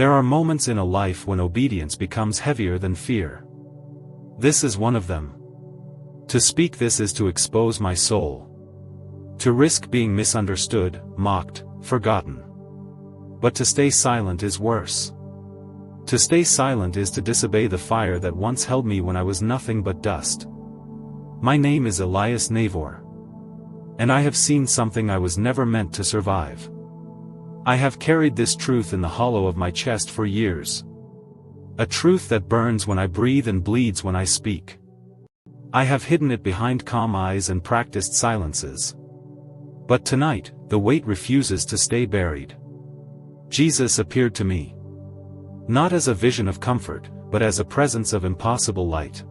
There are moments in a life when obedience becomes heavier than fear. This is one of them. To speak this is to expose my soul. To risk being misunderstood, mocked, forgotten. But to stay silent is worse. To stay silent is to disobey the fire that once held me when I was nothing but dust. My name is Elias Navor. And I have seen something I was never meant to survive. I have carried this truth in the hollow of my chest for years. A truth that burns when I breathe and bleeds when I speak. I have hidden it behind calm eyes and practiced silences. But tonight, the weight refuses to stay buried. Jesus appeared to me. Not as a vision of comfort, but as a presence of impossible light.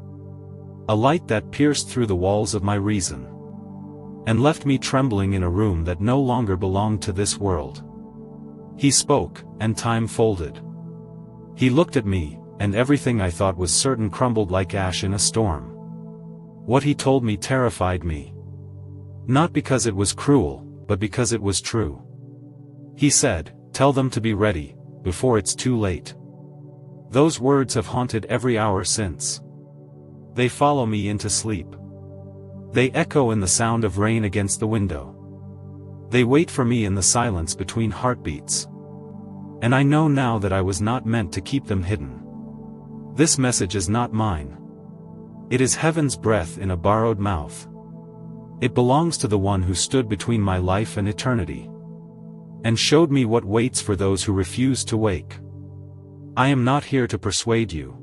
A light that pierced through the walls of my reason. And left me trembling in a room that no longer belonged to this world. He spoke, and time folded. He looked at me, and everything I thought was certain crumbled like ash in a storm. What he told me terrified me. Not because it was cruel, but because it was true. He said, "Tell them to be ready, before it's too late." Those words have haunted every hour since. They follow me into sleep. They echo in the sound of rain against the window. They wait for me in the silence between heartbeats. And I know now that I was not meant to keep them hidden. This message is not mine. It is heaven's breath in a borrowed mouth. It belongs to the one who stood between my life and eternity. And showed me what waits for those who refuse to wake. I am not here to persuade you.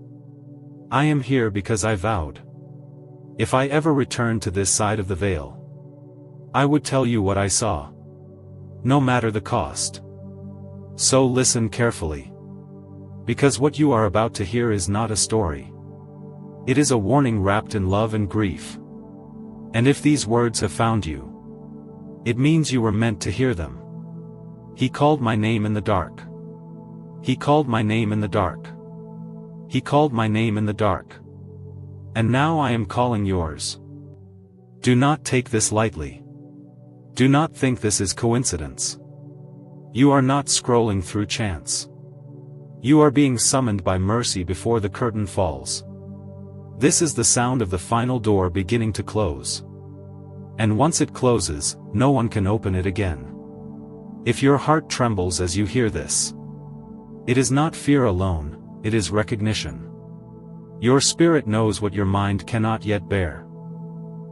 I am here because I vowed. If I ever returned to this side of the veil, I would tell you what I saw. No matter the cost. So listen carefully. Because what you are about to hear is not a story. It is a warning wrapped in love and grief. And if these words have found you, it means you were meant to hear them. He called my name in the dark. He called my name in the dark. He called my name in the dark. And now I am calling yours. Do not take this lightly. Do not think this is coincidence. You are not scrolling through chance. You are being summoned by mercy before the curtain falls. This is the sound of the final door beginning to close. And once it closes, no one can open it again. If your heart trembles as you hear this, it is not fear alone, it is recognition. Your spirit knows what your mind cannot yet bear.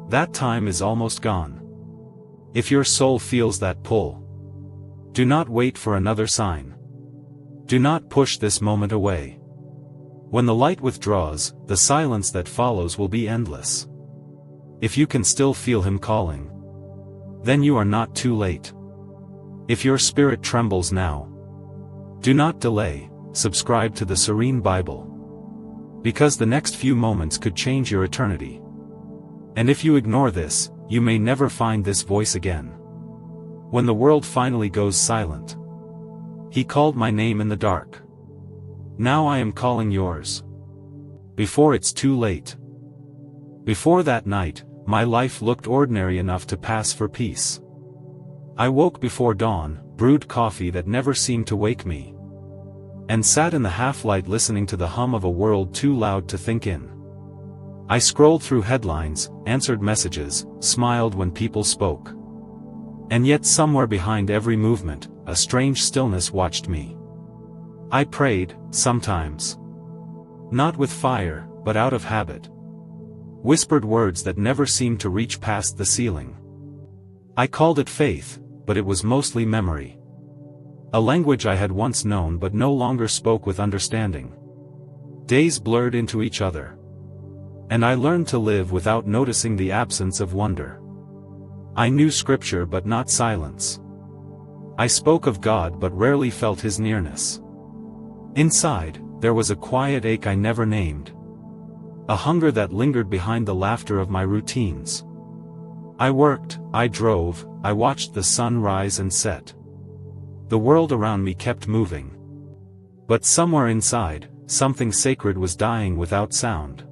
That time is almost gone. If your soul feels that pull, do not wait for another sign. Do not push this moment away. When the light withdraws, the silence that follows will be endless. If you can still feel him calling, then you are not too late. If your spirit trembles now, do not delay, subscribe to the Serene Bible. Because the next few moments could change your eternity. And if you ignore this, you may never find this voice again. When the world finally goes silent, he called my name in the dark. Now I am calling yours. Before it's too late. Before that night, my life looked ordinary enough to pass for peace. I woke before dawn, brewed coffee that never seemed to wake me, and sat in the half-light listening to the hum of a world too loud to think in. I scrolled through headlines, answered messages, smiled when people spoke. And yet somewhere behind every movement, a strange stillness watched me. I prayed, sometimes. Not with fire, but out of habit. Whispered words that never seemed to reach past the ceiling. I called it faith, but it was mostly memory. A language I had once known but no longer spoke with understanding. Days blurred into each other. And I learned to live without noticing the absence of wonder. I knew scripture but not silence. I spoke of God but rarely felt his nearness. Inside, there was a quiet ache I never named. A hunger that lingered behind the laughter of my routines. I worked, I drove, I watched the sun rise and set. The world around me kept moving. But somewhere inside, something sacred was dying without sound.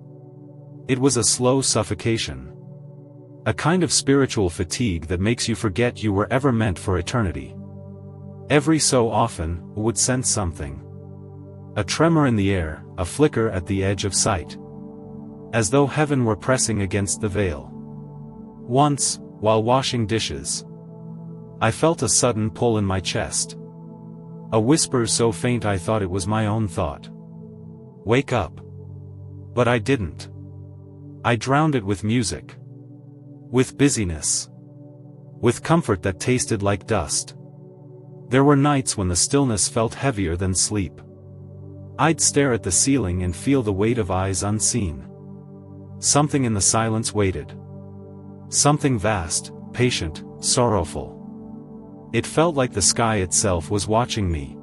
It was a slow suffocation. A kind of spiritual fatigue that makes you forget you were ever meant for eternity. Every so often, I would sense something. A tremor in the air, a flicker at the edge of sight. As though heaven were pressing against the veil. Once, while washing dishes, I felt a sudden pull in my chest. A whisper so faint I thought it was my own thought. Wake up. But I didn't. I drowned it with music. With busyness. With comfort that tasted like dust. There were nights when the stillness felt heavier than sleep. I'd stare at the ceiling and feel the weight of eyes unseen. Something in the silence waited. Something vast, patient, sorrowful. It felt like the sky itself was watching me.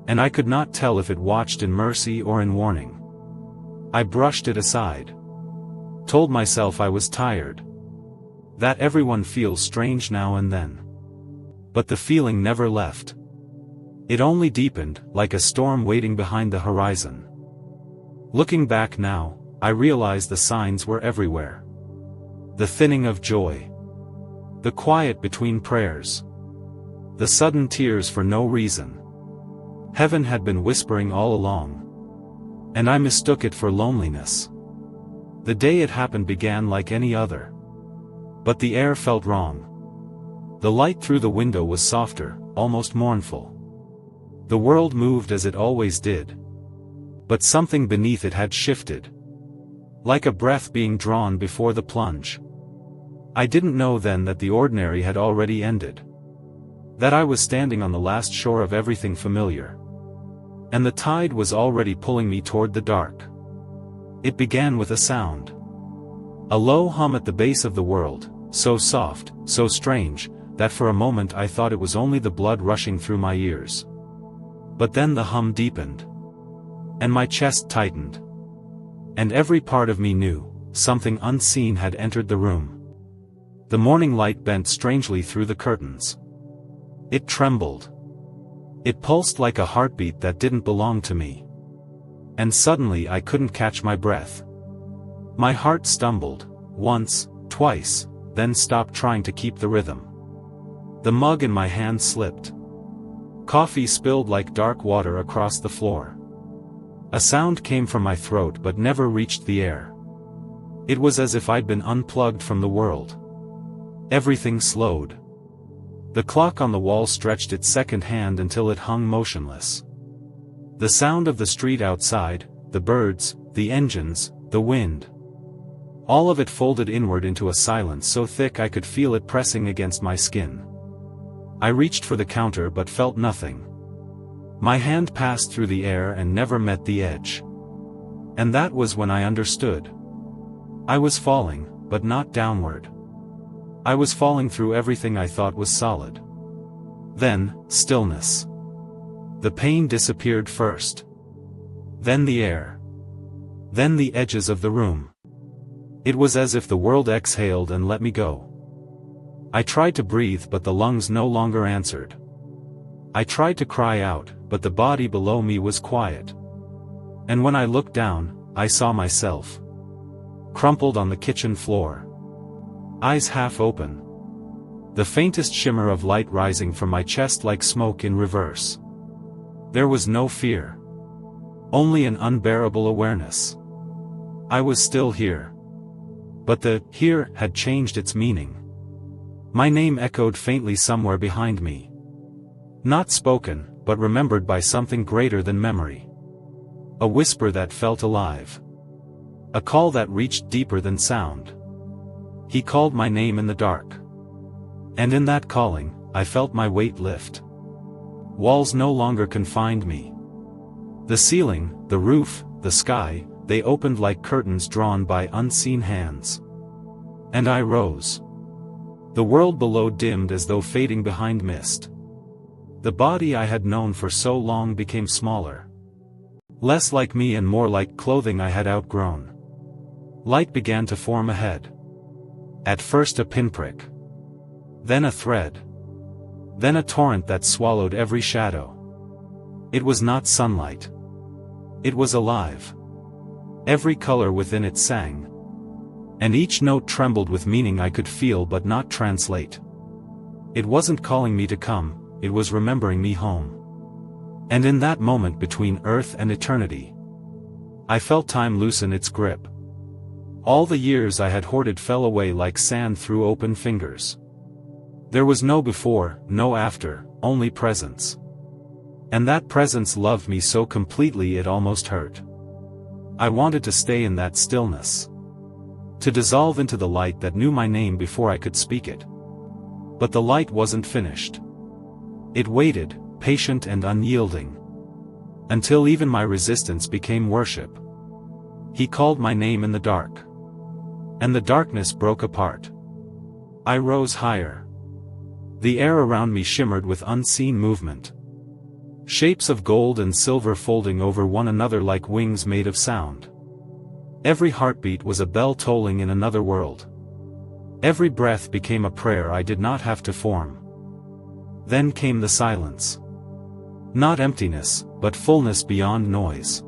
And I could not tell if it watched in mercy or in warning. I brushed it aside. Told myself I was tired. That everyone feels strange now and then. But the feeling never left. It only deepened, like a storm waiting behind the horizon. Looking back now, I realize the signs were everywhere. The thinning of joy. The quiet between prayers. The sudden tears for no reason. Heaven had been whispering all along. And I mistook it for loneliness. The day it happened began like any other. But the air felt wrong. The light through the window was softer, almost mournful. The world moved as it always did. But something beneath it had shifted. Like a breath being drawn before the plunge. I didn't know then that the ordinary had already ended. That I was standing on the last shore of everything familiar. And the tide was already pulling me toward the dark. It began with a sound. A low hum at the base of the world, so soft, so strange, that for a moment I thought it was only the blood rushing through my ears. But then the hum deepened. And my chest tightened. And every part of me knew, something unseen had entered the room. The morning light bent strangely through the curtains. It trembled. It pulsed like a heartbeat that didn't belong to me. And suddenly I couldn't catch my breath. My heart stumbled, once, twice, then stopped trying to keep the rhythm. The mug in my hand slipped. Coffee spilled like dark water across the floor. A sound came from my throat but never reached the air. It was as if I'd been unplugged from the world. Everything slowed. The clock on the wall stretched its second hand until it hung motionless. The sound of the street outside, the birds, the engines, the wind. All of it folded inward into a silence so thick I could feel it pressing against my skin. I reached for the counter but felt nothing. My hand passed through the air and never met the edge. And that was when I understood. I was falling, but not downward. I was falling through everything I thought was solid. Then, stillness. The pain disappeared first. Then the air. Then the edges of the room. It was as if the world exhaled and let me go. I tried to breathe but the lungs no longer answered. I tried to cry out, but the body below me was quiet. And when I looked down, I saw myself. Crumpled on the kitchen floor. Eyes half open. The faintest shimmer of light rising from my chest like smoke in reverse. There was no fear. Only an unbearable awareness. I was still here. But the here had changed its meaning. My name echoed faintly somewhere behind me. Not spoken, but remembered by something greater than memory. A whisper that felt alive. A call that reached deeper than sound. He called my name in the dark. And in that calling, I felt my weight lift. Walls no longer confined me. The ceiling, the roof, the sky, they opened like curtains drawn by unseen hands. And I rose. The world below dimmed as though fading behind mist. The body I had known for so long became smaller. Less like me and more like clothing I had outgrown. Light began to form ahead. At first a pinprick. Then a thread. Then a torrent that swallowed every shadow. It was not sunlight. It was alive. Every color within it sang. And each note trembled with meaning I could feel but not translate. It wasn't calling me to come, it was remembering me home. And in that moment between earth and eternity, I felt time loosen its grip. All the years I had hoarded fell away like sand through open fingers. There was no before, no after, only presence. And that presence loved me so completely it almost hurt. I wanted to stay in that stillness, to dissolve into the light that knew my name before I could speak it. But the light wasn't finished. It waited, patient and unyielding, until even my resistance became worship. He called my name in the dark, and the darkness broke apart. I rose higher. The air around me shimmered with unseen movement. Shapes of gold and silver folding over one another like wings made of sound. Every heartbeat was a bell tolling in another world. Every breath became a prayer I did not have to form. Then came the silence. Not emptiness, but fullness beyond noise.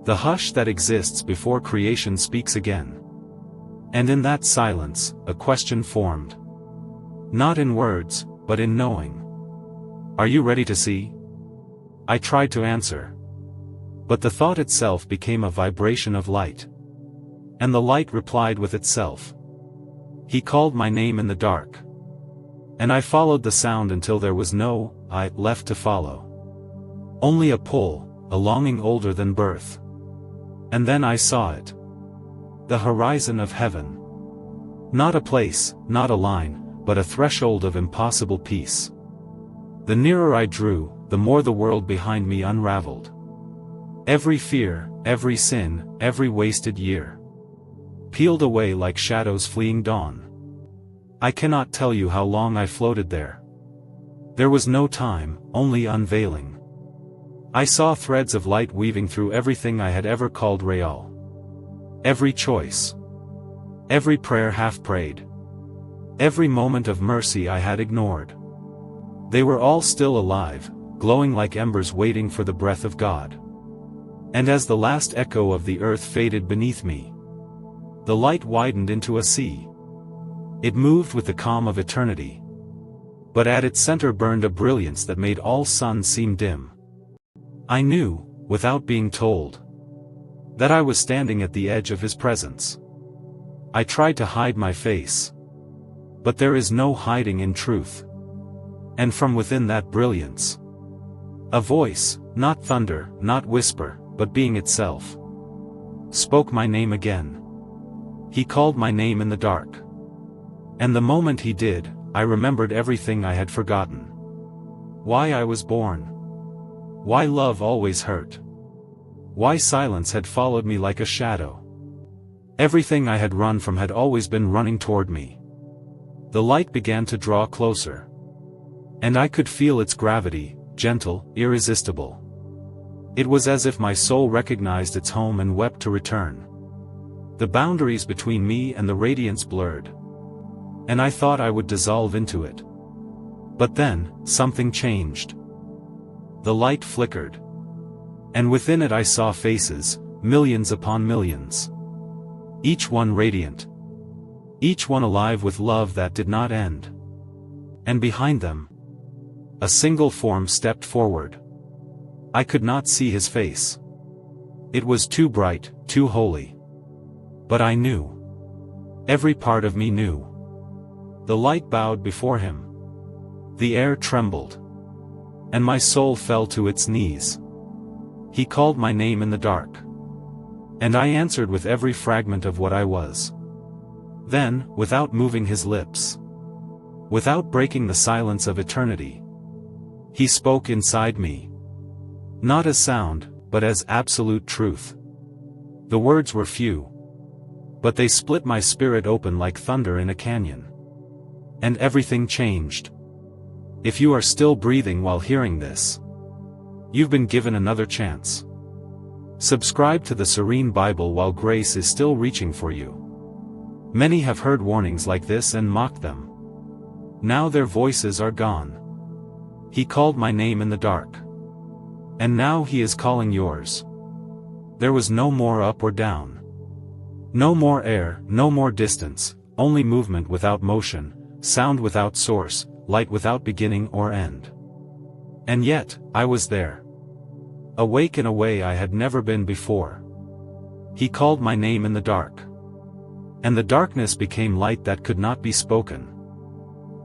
The hush that exists before creation speaks again. And in that silence, a question formed. Not in words, but in knowing. Are you ready to see? I tried to answer. But the thought itself became a vibration of light. And the light replied with itself. He called my name in the dark. And I followed the sound until there was no I left to follow. Only a pull, a longing older than birth. And then I saw it. The horizon of heaven. Not a place, not a line, but a threshold of impossible peace. The nearer I drew, the more the world behind me unraveled. Every fear, every sin, every wasted year, peeled away like shadows fleeing dawn. I cannot tell you how long I floated there. There was no time, only unveiling. I saw threads of light weaving through everything I had ever called real. Every choice. Every prayer half prayed. Every moment of mercy I had ignored. They were all still alive, glowing like embers waiting for the breath of God. And as the last echo of the earth faded beneath me, the light widened into a sea. It moved with the calm of eternity. But at its center burned a brilliance that made all suns seem dim. I knew, without being told, that I was standing at the edge of his presence. I tried to hide my face. But there is no hiding in truth. And from within that brilliance, a voice, not thunder, not whisper, but being itself, spoke my name again. He called my name in the dark. And the moment he did, I remembered everything I had forgotten. Why I was born. Why love always hurt. Why silence had followed me like a shadow. Everything I had run from had always been running toward me. The light began to draw closer. And I could feel its gravity, gentle, irresistible. It was as if my soul recognized its home and wept to return. The boundaries between me and the radiance blurred. And I thought I would dissolve into it. But then, something changed. The light flickered. And within it I saw faces, millions upon millions. Each one radiant. Each one alive with love that did not end. And behind them, a single form stepped forward. I could not see his face. It was too bright, too holy. But I knew. Every part of me knew. The light bowed before him. The air trembled. And my soul fell to its knees. He called my name in the dark. And I answered with every fragment of what I was. Then, without moving his lips, without breaking the silence of eternity, he spoke inside me. Not as sound, but as absolute truth. The words were few. But they split my spirit open like thunder in a canyon. And everything changed. If you are still breathing while hearing this, you've been given another chance. Subscribe to the Serene Bible while grace is still reaching for you. Many have heard warnings like this and mocked them. Now their voices are gone. He called my name in the dark. And now he is calling yours. There was no more up or down. No more air, no more distance, only movement without motion, sound without source, light without beginning or end. And yet, I was there. awake in a way I had never been before. He called my name in the dark. And the darkness became light that could not be spoken.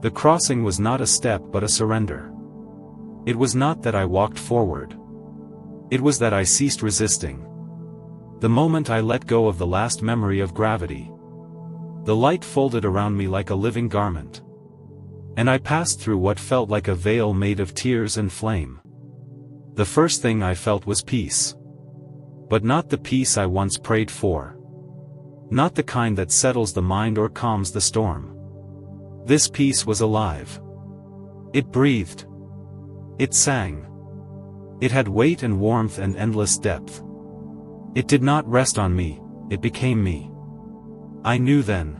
The crossing was not a step but a surrender. It was not that I walked forward. It was that I ceased resisting. The moment I let go of the last memory of gravity, the light folded around me like a living garment. And I passed through what felt like a veil made of tears and flame. The first thing I felt was peace. But not the peace I once prayed for. Not the kind that settles the mind or calms the storm. This peace was alive. It breathed. It sang. It had weight and warmth and endless depth. It did not rest on me, it became me. I knew then.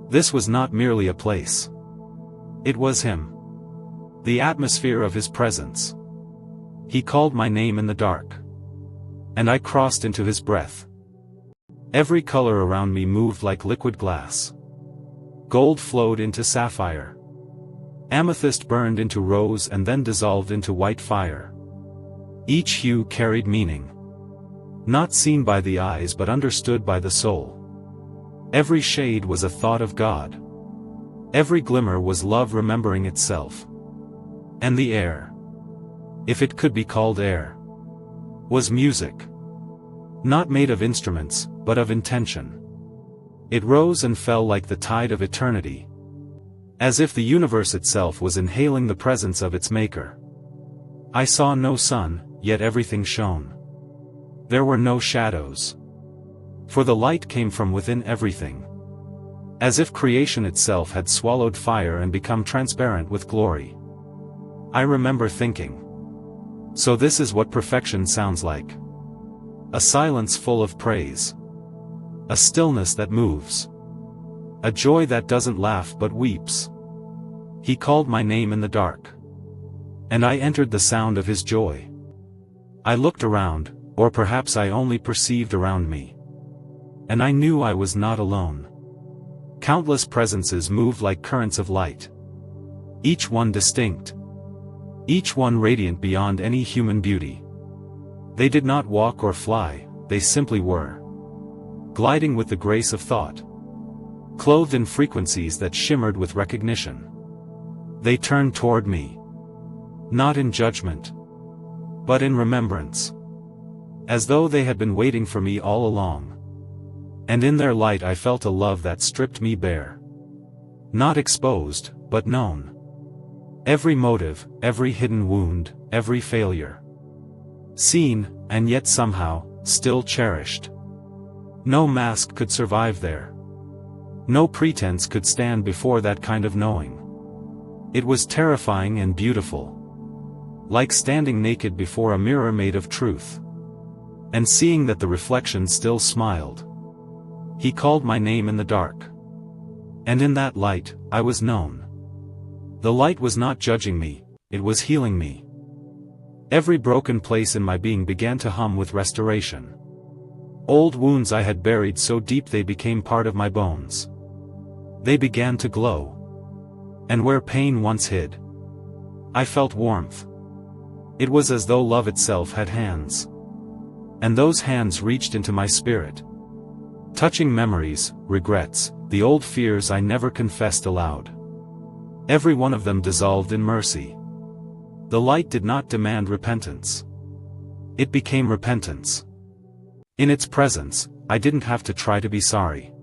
This was not merely a place. It was him. The atmosphere of his presence. He called my name in the dark. And I crossed into his breath. Every color around me moved like liquid glass. Gold flowed into sapphire. Amethyst burned into rose and then dissolved into white fire. Each hue carried meaning. Not seen by the eyes but understood by the soul. Every shade was a thought of God. Every glimmer was love remembering itself. And the air, if it could be called air, was music. Not made of instruments, but of intention. It rose and fell like the tide of eternity. As if the universe itself was inhaling the presence of its maker. I saw no sun, yet everything shone. There were no shadows. For the light came from within everything. As if creation itself had swallowed fire and become transparent with glory. I remember thinking. So this is what perfection sounds like. A silence full of praise. A stillness that moves. A joy that doesn't laugh but weeps. He called my name in the dark. And I entered the sound of his joy. I looked around, or perhaps I only perceived around me. And I knew I was not alone. Countless presences moved like currents of light. Each one distinct. Each one radiant beyond any human beauty. They did not walk or fly, they simply were. Gliding with the grace of thought. Clothed in frequencies that shimmered with recognition. They turned toward me. Not in judgment. But in remembrance. As though they had been waiting for me all along. And in their light I felt a love that stripped me bare. Not exposed, but known. Every motive, every hidden wound, every failure. Seen, and yet somehow, still cherished. No mask could survive there. No pretense could stand before that kind of knowing. It was terrifying and beautiful. Like standing naked before a mirror made of truth. And seeing that the reflection still smiled. He called my name in the dark. And in that light, I was known. The light was not judging me, it was healing me. Every broken place in my being began to hum with restoration. Old wounds I had buried so deep they became part of my bones. They began to glow. And where pain once hid, I felt warmth. It was as though love itself had hands. And those hands reached into my spirit. Touching memories, regrets, the old fears I never confessed aloud. Every one of them dissolved in mercy. The light did not demand repentance. It became repentance. In its presence, I didn't have to try to be sorry.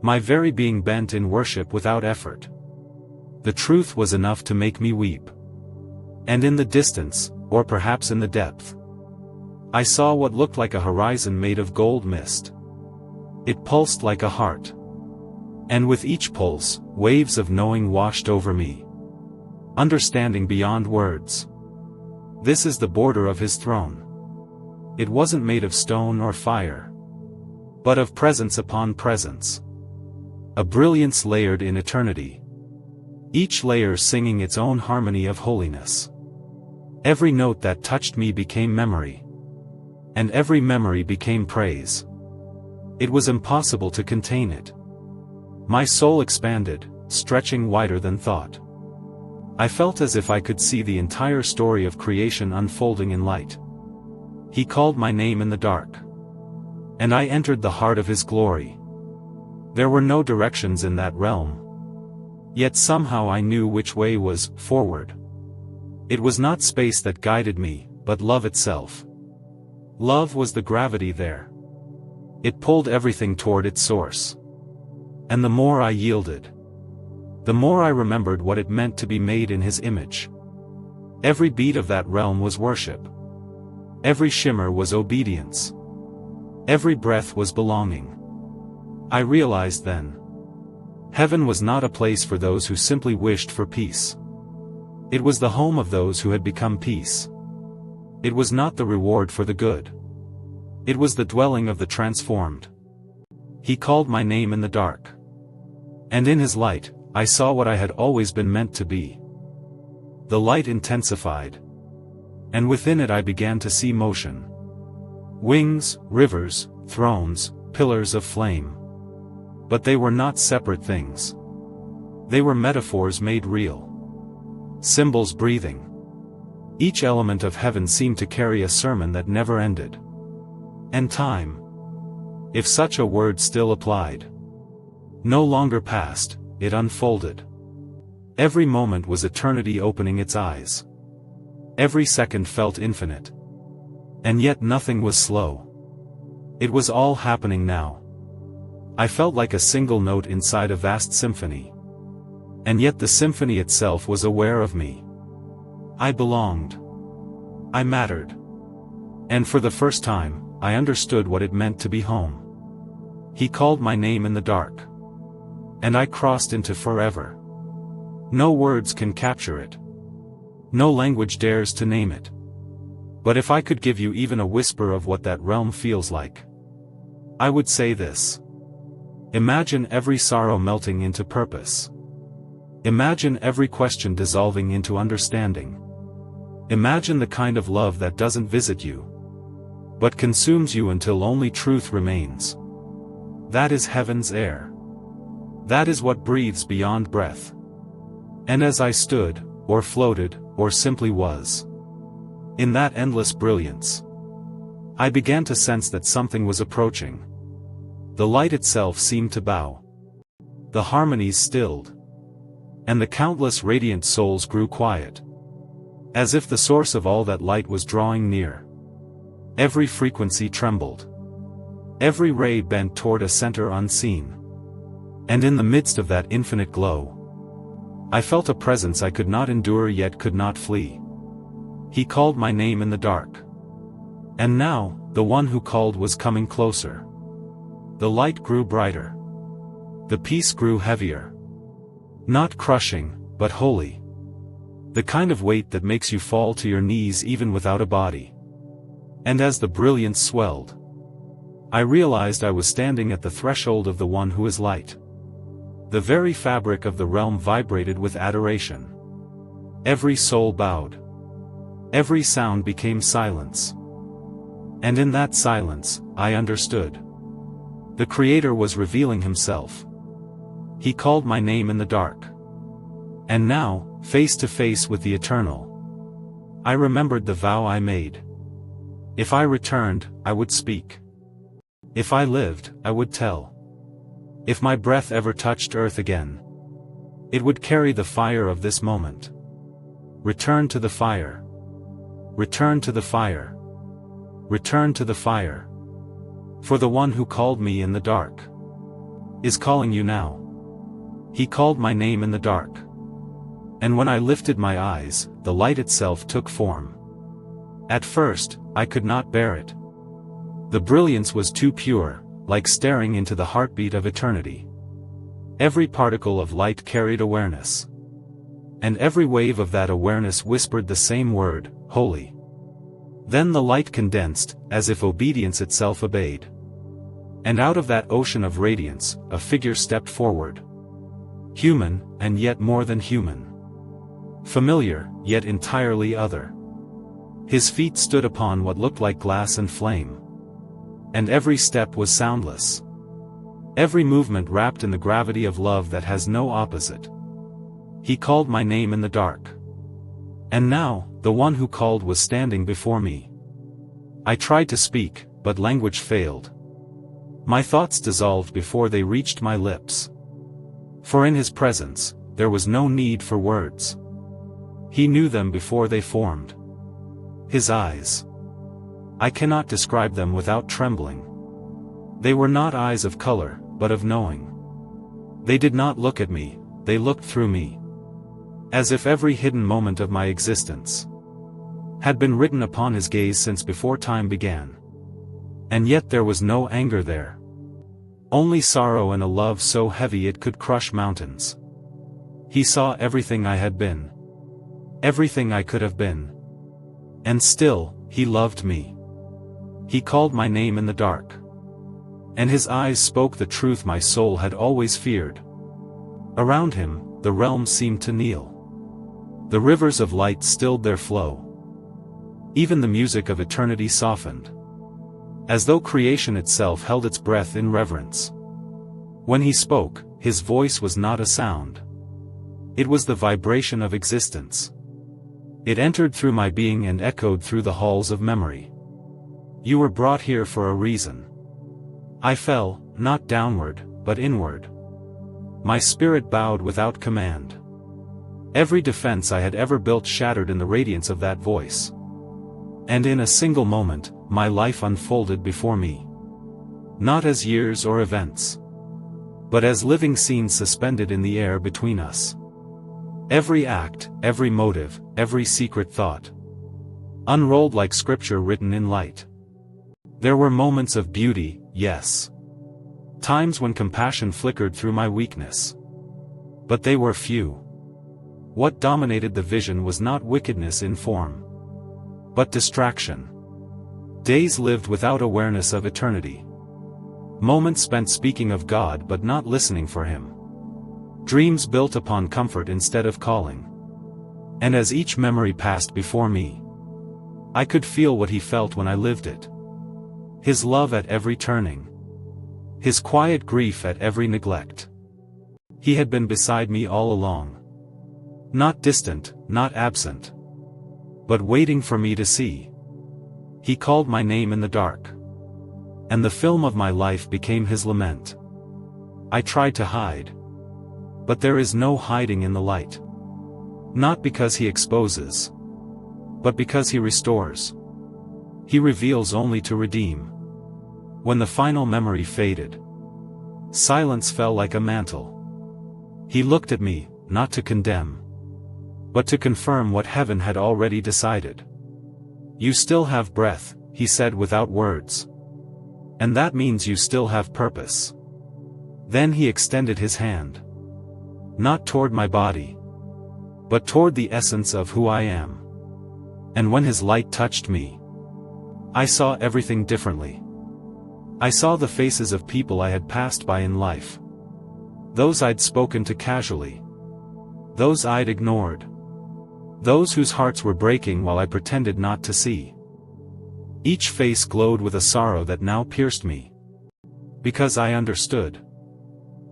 My very being bent in worship without effort. The truth was enough to make me weep. And in the distance, or perhaps in the depth, I saw what looked like a horizon made of gold mist. It pulsed like a heart. And with each pulse, waves of knowing washed over me. Understanding beyond words. This is the border of his throne. It wasn't made of stone or fire. But of presence upon presence. A brilliance layered in eternity. Each layer singing its own harmony of holiness. Every note that touched me became memory. And every memory became praise. It was impossible to contain it. My soul expanded, stretching wider than thought. I felt as if I could see the entire story of creation unfolding in light. He called my name in the dark. And I entered the heart of his glory. There were no directions in that realm. Yet somehow I knew which way was forward. It was not space that guided me, but love itself. Love was the gravity there. It pulled everything toward its source. And the more I yielded, the more I remembered what it meant to be made in his image. Every beat of that realm was worship. Every shimmer was obedience. Every breath was belonging. I realized then, heaven was not a place for those who simply wished for peace. It was the home of those who had become peace. It was not the reward for the good. It was the dwelling of the transformed. He called my name in the dark. And in his light, I saw what I had always been meant to be. The light intensified. And within it I began to see motion. Wings, rivers, thrones, pillars of flame. But they were not separate things. They were metaphors made real. Symbols breathing. Each element of heaven seemed to carry a sermon that never ended. And time, if such a word still applied, no longer passed, it unfolded. Every moment was eternity opening its eyes. Every second felt infinite. And yet nothing was slow. It was all happening now. I felt like a single note inside a vast symphony. And yet the symphony itself was aware of me. I belonged. I mattered. And for the first time, I understood what it meant to be home. He called my name in the dark. And I crossed into forever. No words can capture it. No language dares to name it. But if I could give you even a whisper of what that realm feels like, I would say this. Imagine every sorrow melting into purpose. Imagine every question dissolving into understanding. Imagine the kind of love that doesn't visit you, but consumes you until only truth remains. That is heaven's air. That is what breathes beyond breath. And as I stood, or floated, or simply was, in that endless brilliance, I began to sense that something was approaching. The light itself seemed to bow. The harmonies stilled. And the countless radiant souls grew quiet. As if the source of all that light was drawing near. Every frequency trembled. Every ray bent toward a center unseen. And in the midst of that infinite glow, I felt a presence I could not endure yet could not flee. He called my name in the dark. And now, the one who called was coming closer. The light grew brighter. The peace grew heavier. Not crushing, but holy. The kind of weight that makes you fall to your knees even without a body. And as the brilliance swelled, I realized I was standing at the threshold of the one who is light. The very fabric of the realm vibrated with adoration. Every soul bowed. Every sound became silence. And in that silence, I understood. The Creator was revealing himself. He called my name in the dark. And now, face to face with the eternal, I remembered the vow I made. If I returned, I would speak. If I lived, I would tell. If my breath ever touched earth again, it would carry the fire of this moment. Return to the fire. Return to the fire. Return to the fire. For the one who called me in the dark is calling you now. He called my name in the dark. And when I lifted my eyes, the light itself took form. At first, I could not bear it. The brilliance was too pure, like staring into the heartbeat of eternity. Every particle of light carried awareness. And every wave of that awareness whispered the same word, holy. Then the light condensed, as if obedience itself obeyed. And out of that ocean of radiance, a figure stepped forward. Human, and yet more than human. Familiar, yet entirely other. His feet stood upon what looked like glass and flame. And every step was soundless. Every movement wrapped in the gravity of love that has no opposite. He called my name in the dark. And now, the one who called was standing before me. I tried to speak, but language failed. My thoughts dissolved before they reached my lips. For in his presence, there was no need for words. He knew them before they formed. His eyes. I cannot describe them without trembling. They were not eyes of color, but of knowing. They did not look at me, they looked through me. As if every hidden moment of my existence had been written upon his gaze since before time began. And yet there was no anger there. Only sorrow and a love so heavy it could crush mountains. He saw everything I had been. Everything I could have been. And still, he loved me. He called my name in the dark. And his eyes spoke the truth my soul had always feared. Around him, the realms seemed to kneel. The rivers of light stilled their flow. Even the music of eternity softened. As though creation itself held its breath in reverence. When he spoke, his voice was not a sound. It was the vibration of existence. It entered through my being and echoed through the halls of memory. You were brought here for a reason. I fell, not downward, but inward. My spirit bowed without command. Every defense I had ever built shattered in the radiance of that voice. And in a single moment, my life unfolded before me. Not as years or events, but as living scenes suspended in the air between us. Every act, every motive, every secret thought, unrolled like scripture written in light. There were moments of beauty, yes. Times when compassion flickered through my weakness. But they were few. What dominated the vision was not wickedness in form, but distraction. Days lived without awareness of eternity. Moments spent speaking of God but not listening for him. Dreams built upon comfort instead of calling. And as each memory passed before me, I could feel what he felt when I lived it. His love at every turning. His quiet grief at every neglect. He had been beside me all along. Not distant, not absent, but waiting for me to see. He called my name in the dark. And the film of my life became his lament. I tried to hide. But there is no hiding in the light. Not because he exposes, but because he restores. He reveals only to redeem. When the final memory faded, silence fell like a mantle. He looked at me, not to condemn, but to confirm what heaven had already decided. You still have breath, he said without words. And that means you still have purpose. Then he extended his hand. Not toward my body, but toward the essence of who I am. And when his light touched me, I saw everything differently. I saw the faces of people I had passed by in life. Those I'd spoken to casually. Those I'd ignored. Those whose hearts were breaking while I pretended not to see. Each face glowed with a sorrow that now pierced me. Because I understood.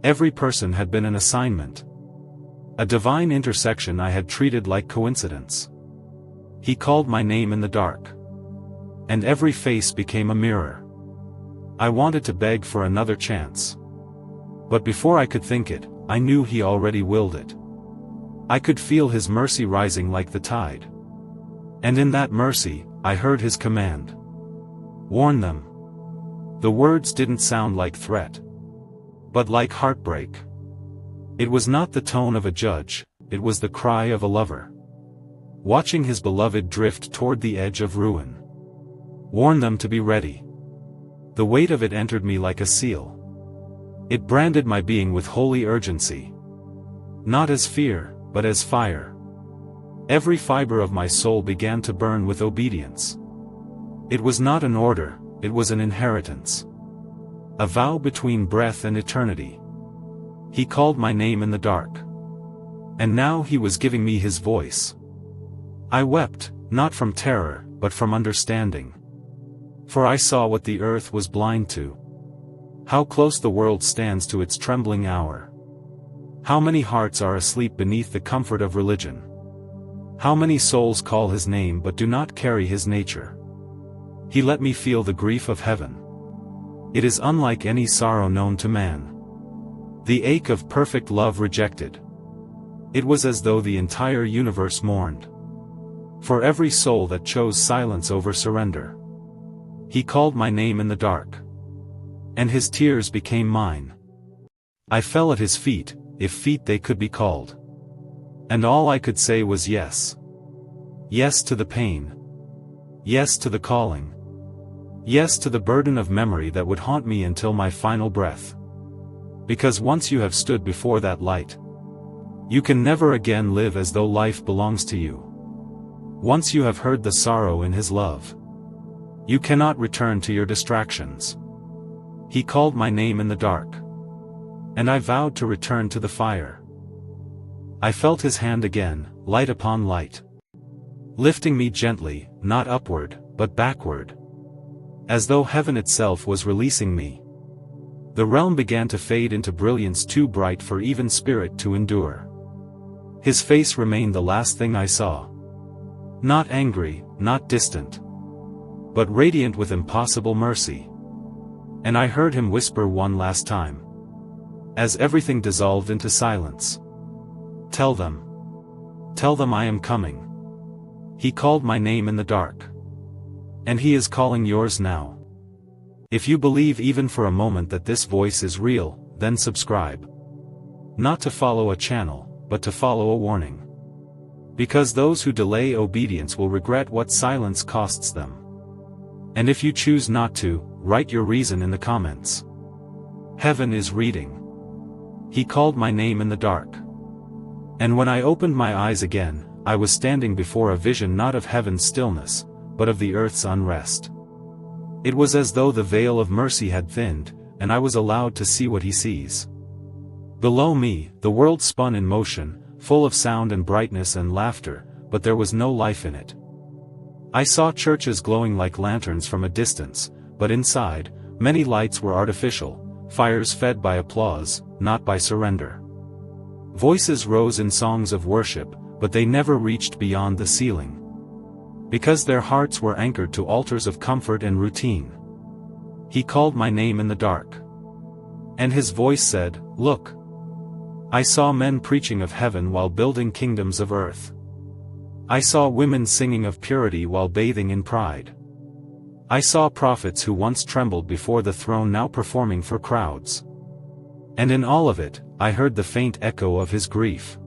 Every person had been an assignment. A divine intersection I had treated like coincidence. He called my name in the dark. And every face became a mirror. I wanted to beg for another chance. But before I could think it, I knew he already willed it. I could feel his mercy rising like the tide. And in that mercy, I heard his command. Warn them. The words didn't sound like threat, but like heartbreak. It was not the tone of a judge, it was the cry of a lover, watching his beloved drift toward the edge of ruin. Warn them to be ready. The weight of it entered me like a seal. It branded my being with holy urgency. Not as fear, but as fire. Every fiber of my soul began to burn with obedience. It was not an order, it was an inheritance. A vow between breath and eternity. He called my name in the dark. And now he was giving me his voice. I wept, not from terror, but from understanding. For I saw what the earth was blind to. How close the world stands to its trembling hour. How many hearts are asleep beneath the comfort of religion. How many souls call his name but do not carry his nature. He let me feel the grief of heaven. It is unlike any sorrow known to man. The ache of perfect love rejected. It was as though the entire universe mourned. For every soul that chose silence over surrender. He called my name in the dark. And his tears became mine. I fell at his feet, if feet they could be called. And all I could say was yes. Yes to the pain. Yes to the calling. Yes to the burden of memory that would haunt me until my final breath. Because once you have stood before that light, you can never again live as though life belongs to you. Once you have heard the sorrow in his love, you cannot return to your distractions. He called my name in the dark. And I vowed to return to the fire. I felt his hand again, light upon light. Lifting me gently, not upward, but backward. As though heaven itself was releasing me. The realm began to fade into brilliance too bright for even spirit to endure. His face remained the last thing I saw. Not angry, not distant. But radiant with impossible mercy. And I heard him whisper one last time. As everything dissolved into silence. Tell them. Tell them I am coming. He called my name in the dark. And he is calling yours now. If you believe even for a moment that this voice is real, then subscribe. Not to follow a channel, but to follow a warning. Because those who delay obedience will regret what silence costs them. And if you choose not to, write your reason in the comments. Heaven is reading. He called my name in the dark. And when I opened my eyes again, I was standing before a vision not of heaven's stillness, but of the earth's unrest. It was as though the veil of mercy had thinned, and I was allowed to see what he sees. Below me, the world spun in motion, full of sound and brightness and laughter, but there was no life in it. I saw churches glowing like lanterns from a distance, but inside, many lights were artificial, fires fed by applause, not by surrender. Voices rose in songs of worship, but they never reached beyond the ceiling. Because their hearts were anchored to altars of comfort and routine. He called my name in the dark. And his voice said, "Look. I saw men preaching of heaven while building kingdoms of earth. I saw women singing of purity while bathing in pride. I saw prophets who once trembled before the throne now performing for crowds. And in all of it, I heard the faint echo of his grief.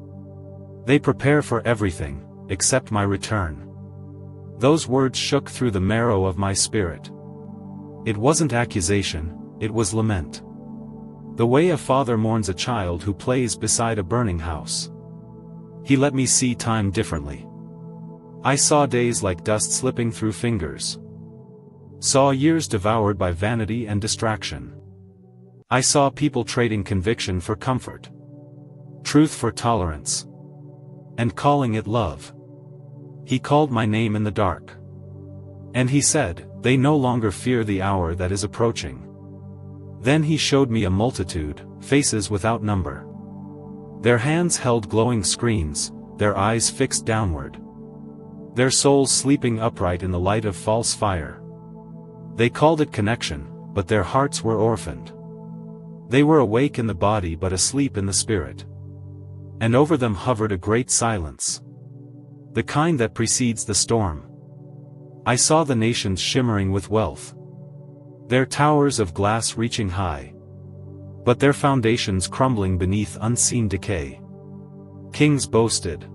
They prepare for everything, except my return." Those words shook through the marrow of my spirit. It wasn't accusation, it was lament. The way a father mourns a child who plays beside a burning house. He let me see time differently. I saw days like dust slipping through fingers. Saw years devoured by vanity and distraction. I saw people trading conviction for comfort. Truth for tolerance. And calling it love. He called my name in the dark. And he said, "They no longer fear the hour that is approaching." Then he showed me a multitude, faces without number. Their hands held glowing screens, their eyes fixed downward. Their souls sleeping upright in the light of false fire. They called it connection, but their hearts were orphaned. They were awake in the body but asleep in the spirit. And over them hovered a great silence. The kind that precedes the storm. I saw the nations shimmering with wealth. Their towers of glass reaching high. But their foundations crumbling beneath unseen decay. Kings boasted.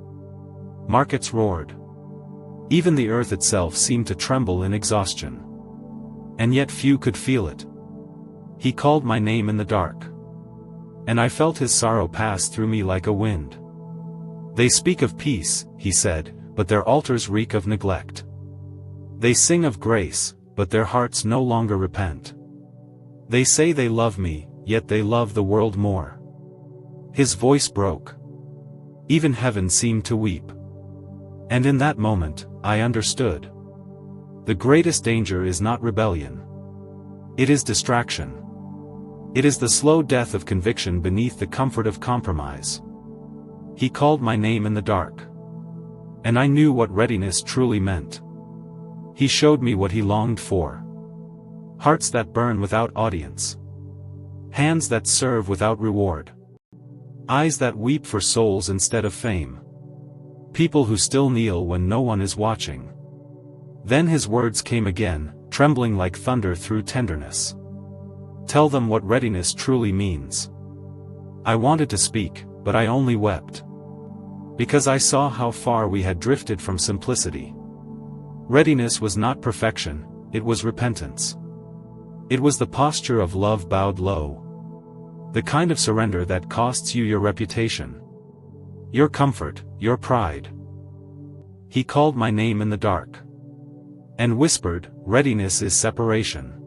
Markets roared. Even the earth itself seemed to tremble in exhaustion. And yet few could feel it. He called my name in the dark. And I felt his sorrow pass through me like a wind. They speak of peace, he said, but their altars reek of neglect. They sing of grace, but their hearts no longer repent. They say they love me, yet they love the world more. His voice broke. Even heaven seemed to weep. And in that moment, I understood. The greatest danger is not rebellion. It is distraction. It is the slow death of conviction beneath the comfort of compromise. He called my name in the dark. And I knew what readiness truly meant. He showed me what he longed for. Hearts that burn without audience. Hands that serve without reward. Eyes that weep for souls instead of fame. People who still kneel when no one is watching. Then his words came again, trembling like thunder through tenderness. Tell them what readiness truly means. I wanted to speak, but I only wept. Because I saw how far we had drifted from simplicity. Readiness was not perfection, it was repentance. It was the posture of love bowed low. The kind of surrender that costs you your reputation. Your comfort, your pride. He called my name in the dark. And whispered, readiness is separation.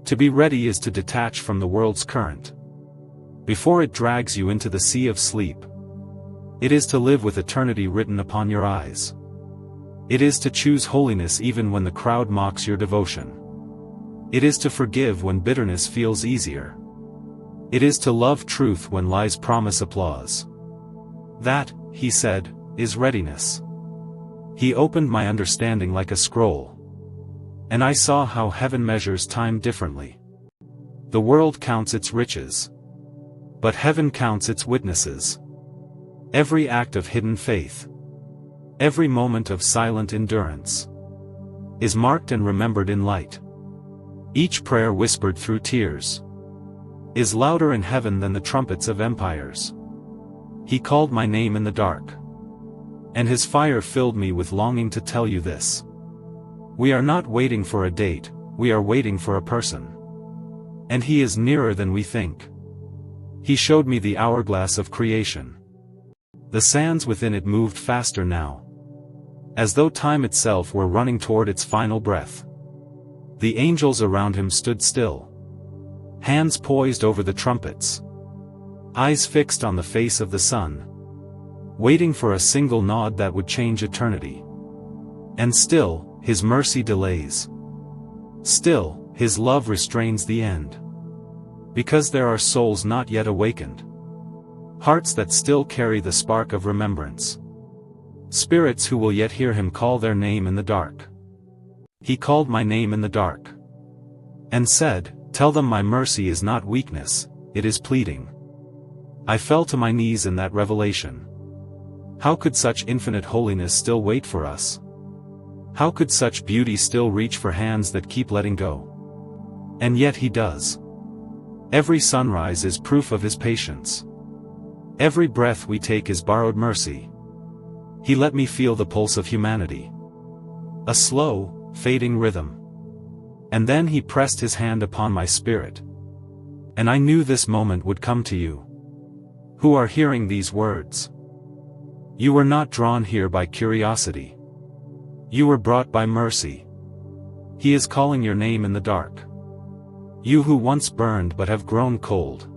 To be ready is to detach from the world's current. Before it drags you into the sea of sleep. It is to live with eternity written upon your eyes. It is to choose holiness even when the crowd mocks your devotion. It is to forgive when bitterness feels easier. It is to love truth when lies promise applause. That, he said, is readiness. He opened my understanding like a scroll. And I saw how heaven measures time differently. The world counts its riches. But heaven counts its witnesses. Every act of hidden faith. Every moment of silent endurance. Is marked and remembered in light. Each prayer whispered through tears. Is louder in heaven than the trumpets of empires. He called my name in the dark. And his fire filled me with longing to tell you this. We are not waiting for a date, we are waiting for a person. And he is nearer than we think. He showed me the hourglass of creation. The sands within it moved faster now. As though time itself were running toward its final breath. The angels around him stood still. Hands poised over the trumpets. Eyes fixed on the face of the sun. Waiting for a single nod that would change eternity. And still, his mercy delays. Still, his love restrains the end. Because there are souls not yet awakened. Hearts that still carry the spark of remembrance. Spirits who will yet hear him call their name in the dark. He called my name in the dark. And said, tell them my mercy is not weakness, it is pleading. I fell to my knees in that revelation. How could such infinite holiness still wait for us? How could such beauty still reach for hands that keep letting go? And yet he does. Every sunrise is proof of his patience. Every breath we take is borrowed mercy. He let me feel the pulse of humanity. A slow, fading rhythm. And then he pressed his hand upon my spirit. And I knew this moment would come to you. Who are hearing these words. You were not drawn here by curiosity. You were brought by mercy. He is calling your name in the dark. You who once burned but have grown cold.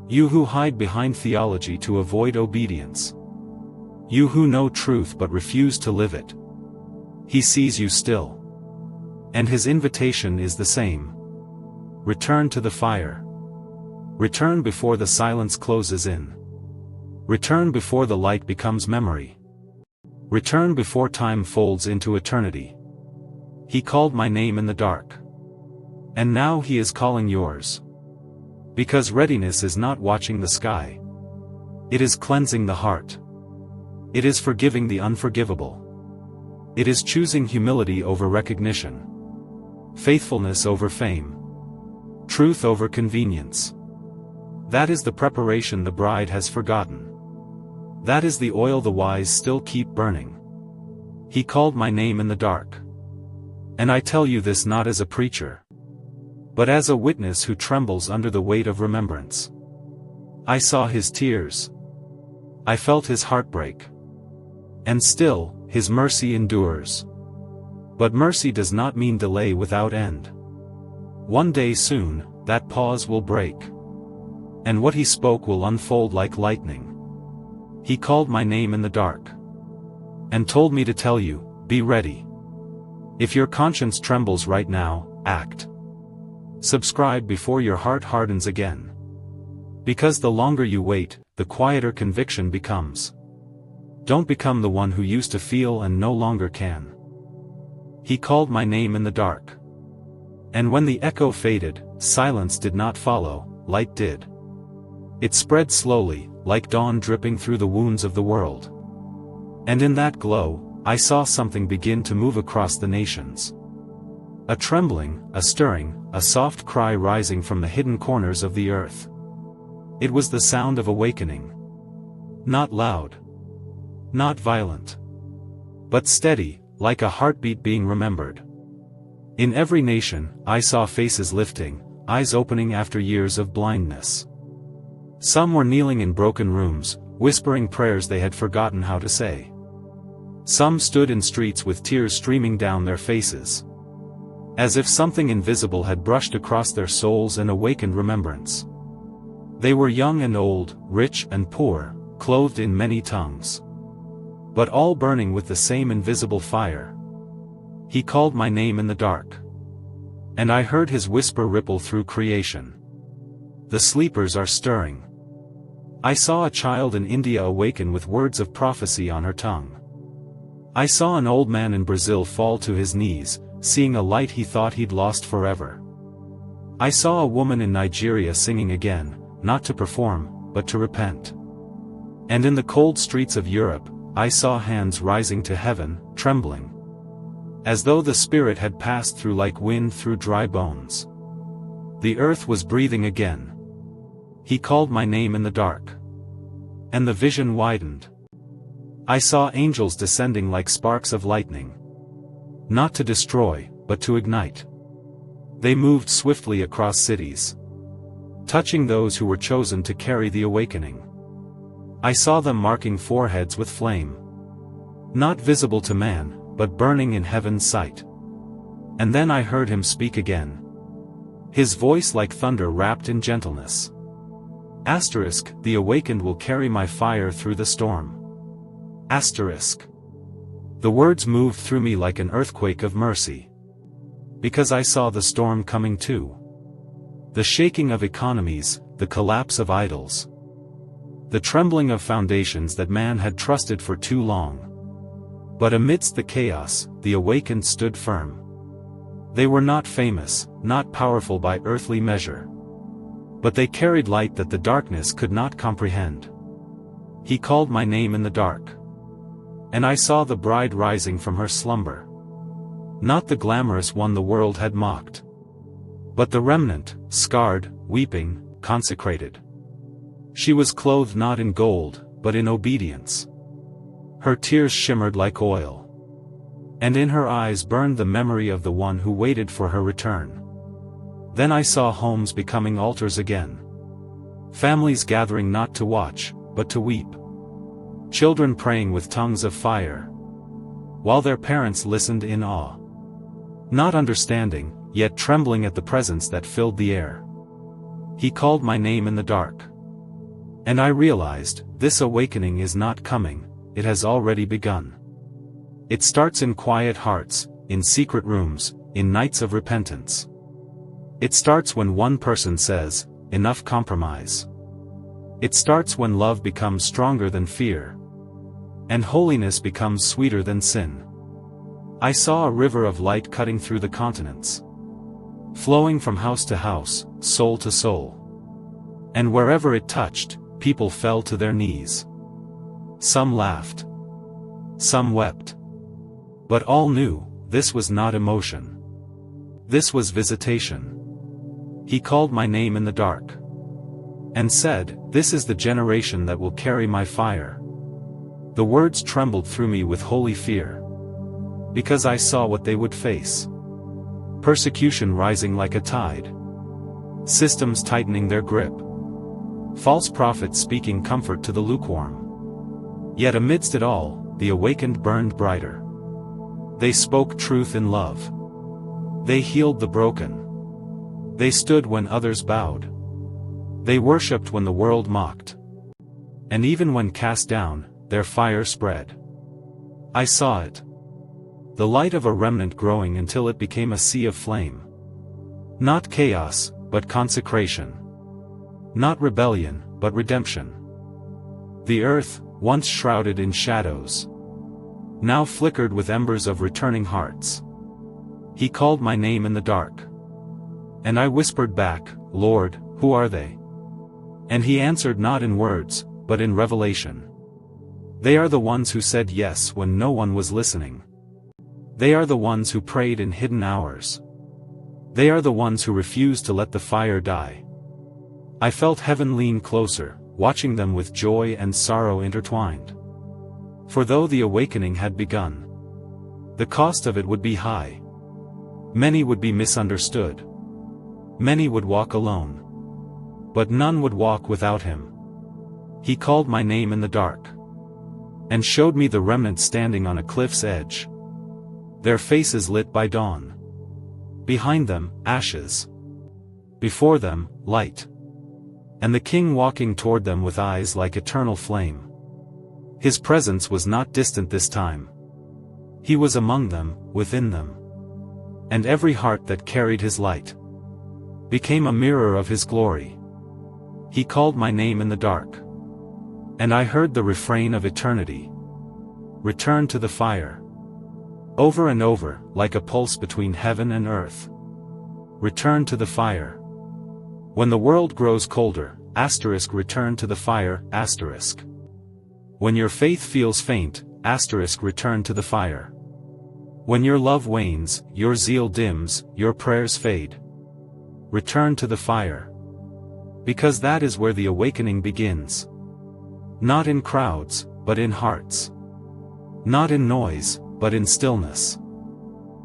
You who hide behind theology to avoid obedience. You who know truth but refuse to live it. He sees you still. And his invitation is the same. Return to the fire. Return before the silence closes in. Return before the light becomes memory. Return before time folds into eternity. He called my name in the dark. And now he is calling yours. Because readiness is not watching the sky. It is cleansing the heart. It is forgiving the unforgivable. It is choosing humility over recognition. Faithfulness over fame. Truth over convenience. That is the preparation the bride has forgotten. That is the oil the wise still keep burning. He called my name in the dark. And I tell you this not as a preacher, but as a witness who trembles under the weight of remembrance. I saw his tears. I felt his heartbreak. And still, his mercy endures. But mercy does not mean delay without end. One day soon, that pause will break. And what he spoke will unfold like lightning. He called my name in the dark. And told me to tell you, be ready. If your conscience trembles right now, act. Subscribe before your heart hardens again. Because the longer you wait, the quieter conviction becomes. Don't become the one who used to feel and no longer can. He called my name in the dark. And when the echo faded, silence did not follow, light did. It spread slowly, like dawn dripping through the wounds of the world. And in that glow, I saw something begin to move across the nations. A trembling, a stirring, a soft cry rising from the hidden corners of the earth. It was the sound of awakening. Not loud. Not violent. But steady, like a heartbeat being remembered. In every nation, I saw faces lifting, eyes opening after years of blindness. Some were kneeling in broken rooms, whispering prayers they had forgotten how to say. Some stood in streets with tears streaming down their faces. As if something invisible had brushed across their souls and awakened remembrance. They were young and old, rich and poor, clothed in many tongues. But all burning with the same invisible fire. He called my name in the dark. And I heard his whisper ripple through creation. The sleepers are stirring. I saw a child in India awaken with words of prophecy on her tongue. I saw an old man in Brazil fall to his knees, seeing a light he thought he'd lost forever. I saw a woman in Nigeria singing again, not to perform, but to repent. And in the cold streets of Europe, I saw hands rising to heaven, trembling. As though the Spirit had passed through like wind through dry bones. The earth was breathing again. He called my name in the dark. And the vision widened. I saw angels descending like sparks of lightning. Not to destroy, but to ignite. They moved swiftly across cities. Touching those who were chosen to carry the awakening. I saw them marking foreheads with flame. Not visible to man, but burning in heaven's sight. And then I heard him speak again. His voice like thunder wrapped in gentleness. Asterisk, the awakened will carry my fire through the storm. Asterisk. The words moved through me like an earthquake of mercy. Because I saw the storm coming too. The shaking of economies, the collapse of idols. The trembling of foundations that man had trusted for too long. But amidst the chaos, the awakened stood firm. They were not famous, not powerful by earthly measure. But they carried light that the darkness could not comprehend. He called my name in the dark. And I saw the bride rising from her slumber. Not the glamorous one the world had mocked. But the remnant, scarred, weeping, consecrated. She was clothed not in gold, but in obedience. Her tears shimmered like oil. And in her eyes burned the memory of the one who waited for her return. Then I saw homes becoming altars again. Families gathering not to watch, but to weep. Children praying with tongues of fire. While their parents listened in awe. Not understanding, yet trembling at the presence that filled the air. He called my name in the dark. And I realized, this awakening is not coming, it has already begun. It starts in quiet hearts, in secret rooms, in nights of repentance. It starts when one person says, enough compromise. It starts when love becomes stronger than fear. And holiness becomes sweeter than sin. I saw a river of light cutting through the continents. Flowing from house to house, soul to soul. And wherever it touched, people fell to their knees. Some laughed. Some wept. But all knew, this was not emotion. This was visitation. He called my name in the dark. And said, this is the generation that will carry my fire. The words trembled through me with holy fear. Because I saw what they would face. Persecution rising like a tide. Systems tightening their grip. False prophets speaking comfort to the lukewarm. Yet amidst it all, the awakened burned brighter. They spoke truth in love. They healed the broken. They stood when others bowed. They worshipped when the world mocked. And even when cast down, their fire spread. I saw it. The light of a remnant growing until it became a sea of flame. Not chaos, but consecration. Not rebellion, but redemption. The earth, once shrouded in shadows, now flickered with embers of returning hearts. He called my name in the dark. And I whispered back, Lord, who are they? And he answered not in words, but in revelation. They are the ones who said yes when no one was listening. They are the ones who prayed in hidden hours. They are the ones who refused to let the fire die. I felt heaven lean closer, watching them with joy and sorrow intertwined. For though the awakening had begun, the cost of it would be high. Many would be misunderstood. Many would walk alone. But none would walk without him. He called my name in the dark, and showed me the remnant standing on a cliff's edge. Their faces lit by dawn. Behind them, ashes. Before them, light. And the king walking toward them with eyes like eternal flame. His presence was not distant this time. He was among them, within them. And every heart that carried his light became a mirror of his glory. He called my name in the dark. And I heard the refrain of eternity. Return to the fire. Over and over, like a pulse between heaven and earth. Return to the fire. When the world grows colder, return to the fire, When your faith feels faint, return to the fire. When your love wanes, your zeal dims, your prayers fade. Return to the fire. Because that is where the awakening begins. Not in crowds, but in hearts. Not in noise, but in stillness.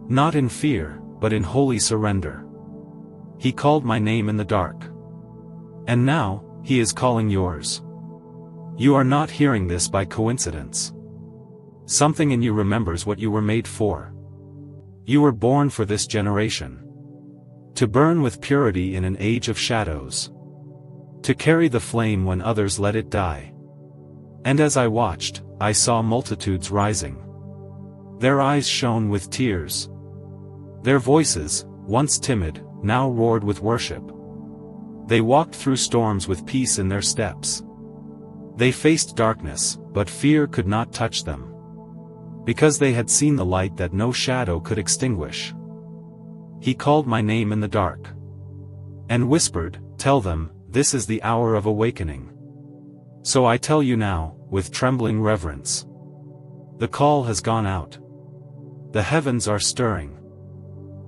Not in fear, but in holy surrender. He called my name in the dark. And now, he is calling yours. You are not hearing this by coincidence. Something in you remembers what you were made for. You were born for this generation. To burn with purity in an age of shadows. To carry the flame when others let it die. And as I watched, I saw multitudes rising. Their eyes shone with tears. Their voices, once timid, now roared with worship. They walked through storms with peace in their steps. They faced darkness, but fear could not touch them. Because they had seen the light that no shadow could extinguish. He called my name in the dark. And whispered, tell them, this is the hour of awakening. So I tell you now, with trembling reverence. The call has gone out. The heavens are stirring.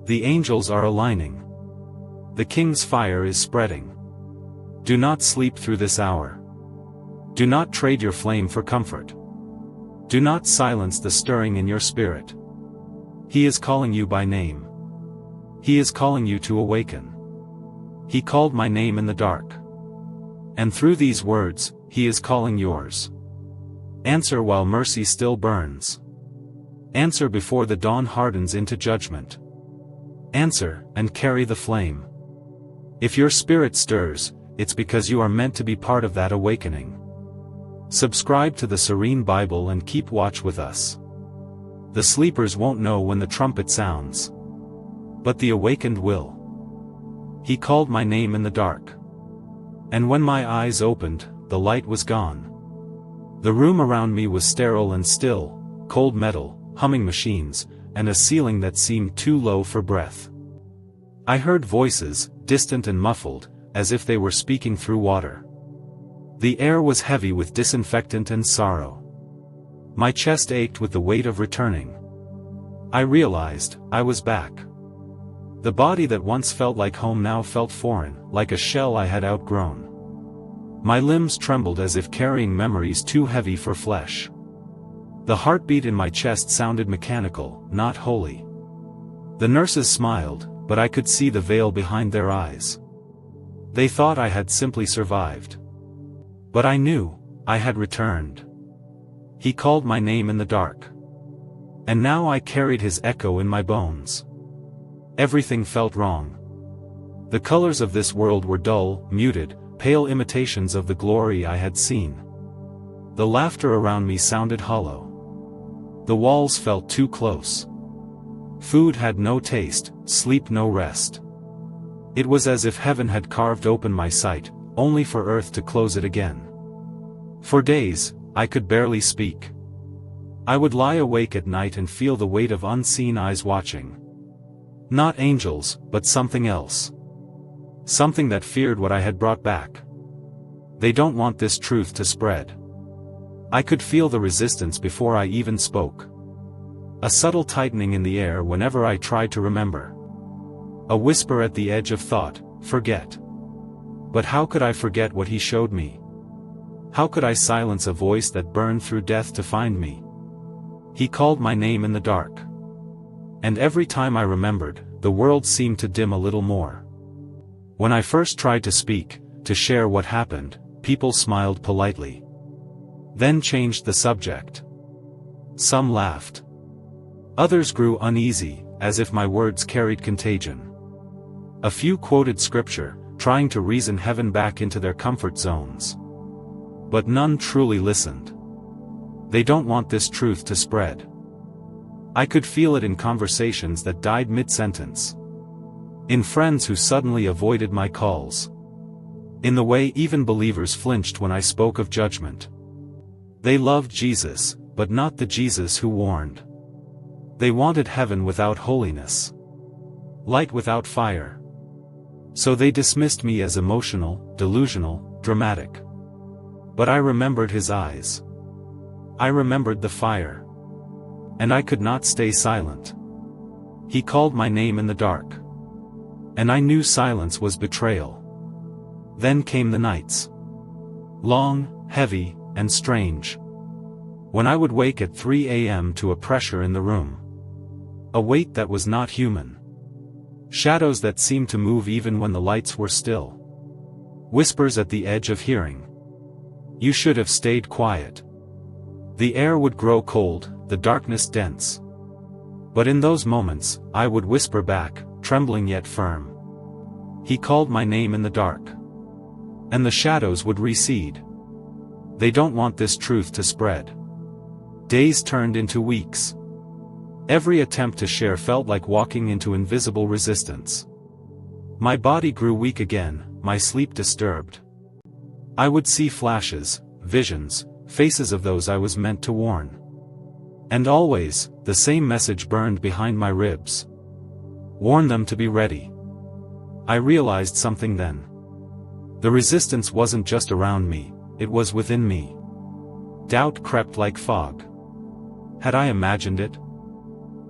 The angels are aligning. The king's fire is spreading. Do not sleep through this hour. Do not trade your flame for comfort. Do not silence the stirring in your spirit. He is calling you by name. He is calling you to awaken. He called my name in the dark. And through these words, he is calling yours. Answer while mercy still burns. Answer before the dawn hardens into judgment. Answer, and carry the flame. If your spirit stirs, it's because you are meant to be part of that awakening. Subscribe to the Serene Bible and keep watch with us. The sleepers won't know when the trumpet sounds. But the awakened will. He called my name in the dark. And when my eyes opened, the light was gone. The room around me was sterile and still, cold metal, humming machines, and a ceiling that seemed too low for breath. I heard voices, distant and muffled, as if they were speaking through water. The air was heavy with disinfectant and sorrow. My chest ached with the weight of returning. I realized, I was back. The body that once felt like home now felt foreign, like a shell I had outgrown. My limbs trembled as if carrying memories too heavy for flesh. The heartbeat in my chest sounded mechanical, not holy. The nurses smiled, but I could see the veil behind their eyes. They thought I had simply survived. But I knew, I had returned. He called my name in the dark. And now I carried his echo in my bones. Everything felt wrong. The colors of this world were dull, muted, pale imitations of the glory I had seen. The laughter around me sounded hollow. The walls felt too close. Food had no taste, sleep no rest. It was as if heaven had carved open my sight, only for earth to close it again. For days, I could barely speak. I would lie awake at night and feel the weight of unseen eyes watching. Not angels, but something else. Something that feared what I had brought back. They don't want this truth to spread. I could feel the resistance before I even spoke. A subtle tightening in the air whenever I tried to remember. A whisper at the edge of thought, forget. But how could I forget what he showed me? How could I silence a voice that burned through death to find me? He called my name in the dark. And every time I remembered, the world seemed to dim a little more. When I first tried to speak, to share what happened, people smiled politely. Then changed the subject. Some laughed. Others grew uneasy, as if my words carried contagion. A few quoted scripture, trying to reason heaven back into their comfort zones. But none truly listened. They don't want this truth to spread. I could feel it in conversations that died mid-sentence. In friends who suddenly avoided my calls. In the way even believers flinched when I spoke of judgment. They loved Jesus, but not the Jesus who warned. They wanted heaven without holiness. Light without fire. So they dismissed me as emotional, delusional, dramatic. But I remembered his eyes. I remembered the fire. And I could not stay silent. He called my name in the dark. And I knew silence was betrayal. Then came the nights. Long, heavy, and strange. When I would wake at 3 a.m. to a pressure in the room. A weight that was not human. Shadows that seemed to move even when the lights were still. Whispers at the edge of hearing. You should have stayed quiet. The air would grow cold, the darkness dense. But in those moments, I would whisper back, trembling yet firm. He called my name in the dark. And the shadows would recede. They don't want this truth to spread. Days turned into weeks. Every attempt to share felt like walking into invisible resistance. My body grew weak again, my sleep disturbed. I would see flashes, visions, faces of those I was meant to warn. And always, the same message burned behind my ribs. Warn them to be ready. I realized something then. The resistance wasn't just around me, it was within me. Doubt crept like fog. Had I imagined it?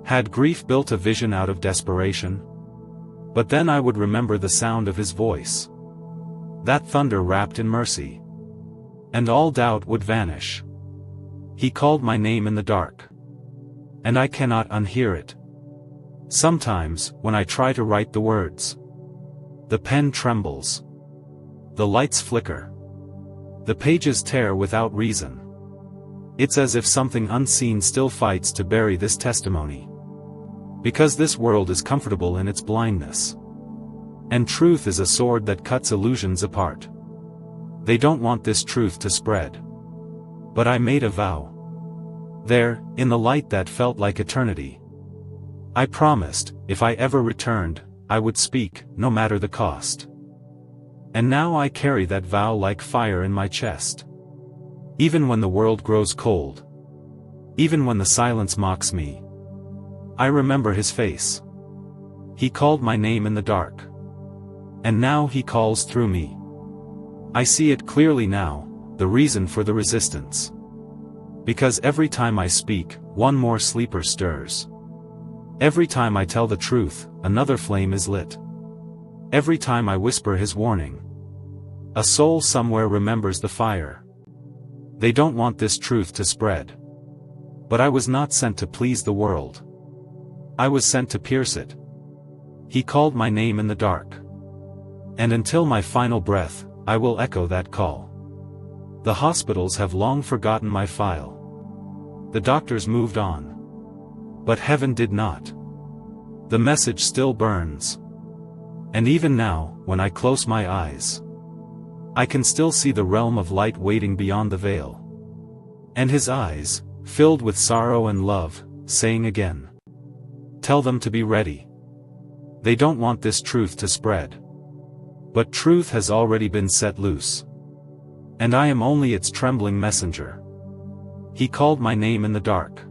Had grief built a vision out of desperation? But then I would remember the sound of his voice. That thunder wrapped in mercy. And all doubt would vanish. He called my name in the dark. And I cannot unhear it. Sometimes, when I try to write the words, the pen trembles. The lights flicker. The pages tear without reason. It's as if something unseen still fights to bury this testimony. Because this world is comfortable in its blindness. And truth is a sword that cuts illusions apart. They don't want this truth to spread. But I made a vow. There, in the light that felt like eternity. I promised, if I ever returned, I would speak, no matter the cost. And now I carry that vow like fire in my chest. Even when the world grows cold. Even when the silence mocks me. I remember his face. He called my name in the dark. And now he calls through me. I see it clearly now, the reason for the resistance. Because every time I speak, one more sleeper stirs. Every time I tell the truth, another flame is lit. Every time I whisper his warning, a soul somewhere remembers the fire. They don't want this truth to spread. But I was not sent to please the world. I was sent to pierce it. He called my name in the dark. And until my final breath, I will echo that call. The hospitals have long forgotten my file. The doctors moved on. But heaven did not. The message still burns. And even now, when I close my eyes, I can still see the realm of light waiting beyond the veil. And his eyes, filled with sorrow and love, saying again, tell them to be ready. They don't want this truth to spread. But truth has already been set loose. And I am only its trembling messenger. He called my name in the dark.